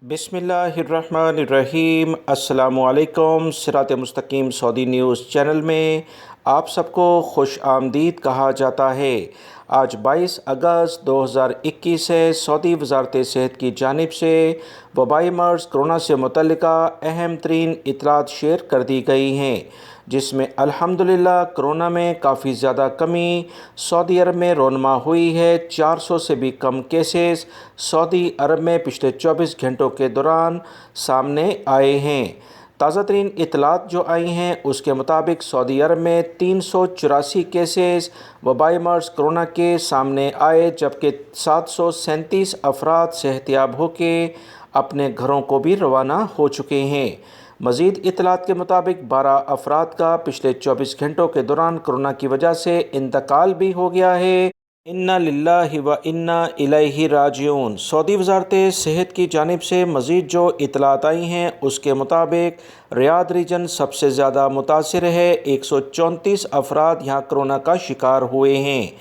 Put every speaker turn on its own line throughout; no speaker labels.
बिस्मिल्लाहिर्रहमानिर्रहीम। अस्सलामुअलैकुम। सिरात मुस्तकीम सऊदी न्यूज़ चैनल में आप सबको खुश आमदीद कहा जाता है। आज 22 अगस्त 2021 है। सऊदी वज़ारत सेहत की जानिब से वबाई मर्ज़ कोरोना से मुतल्लिका अहम तरीन इतलात शेयर कर दी गई हैं, जिसमें अल्हम्दुलिल्लाह कोरोना में काफ़ी ज़्यादा कमी सऊदी अरब में रोनमा हुई है। 400 से भी कम केसेस सऊदी अरब में पिछले 24 घंटों के दौरान सामने आए हैं। ताज़ा तरीन इतलात जो आई हैं उसके मुताबिक सऊदी अरब में 384 केसेस वबाई मर्ज़ कोरोना के सामने आए, जबकि 737 अफराद सेहतियाब होके अपने घरों को भी रवाना हो चुके हैं। मज़ीद इतलात के मुताबिक 12 अफराद का पिछले 24 घंटों के दौरान कोरोना की वजह से इंतकाल भी हो गया है। इन्ना लिल्लाहि व इन्ना इलैहि राजिऊन। सऊदी वज़ारत सेहत की जानिब से मज़ीद जो इतलात आई हैं उसके मुताबिक रियाद रीजन सबसे ज़्यादा मुतासिर है। 134 अफराद यहाँ कोरोना का शिकार हुए हैं।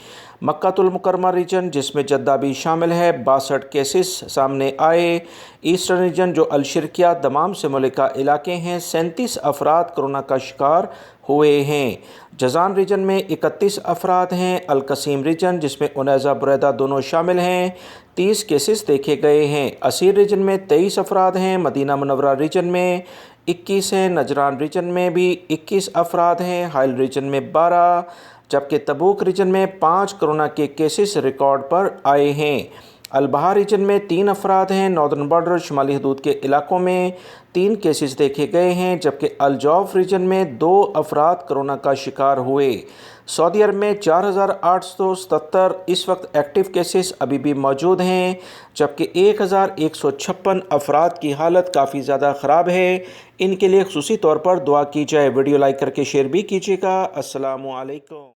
मक्कातुल मुकर्रमा रीजन, जिसमें जद्दा भी शामिल है, 62 केसेस सामने आए। ईस्टर्न रीजन जो अलशरकिया दमाम से मुल्का इलाके हैं, 37 अफराद कोरोना का शिकार हुए हैं। जज़ान रीजन में 31 अफराद हैं। अलकसीम रीजन, जिसमें उनैज़ा बुरैदा दोनों शामिल हैं, 30 केसेस देखे गए हैं। असीर रीजन में 23 अफराद हैं। मदीना मुनव्वरा रीजन में 21 हैं। नजरान रीजन में भी 21 अफराद हैं। हाइल रीजन में 12, जबकि तबूक रीजन में 5 कोरोना के केसेस रिकॉर्ड पर आए हैं। अलबहा रीजन में 3 अफराद हैं। नॉर्दर्न बॉर्डर शुमाली हदूद के इलाकों में 3 केसेस देखे गए हैं, जबकि अलजौफ रीजन में 2 अफराद कोरोना का शिकार हुए। सऊदी अरब में 4,877 इस वक्त एक्टिव केसेस अभी भी मौजूद हैं, जबकि 1,156 अफराद की हालत काफ़ी ज़्यादा ख़राब है। इनके लिए ख़ुसूसी तौर पर दुआ की जाए। वीडियो लाइक करके शेयर भी कीजिएगा। अस्सलामु अलैकुम।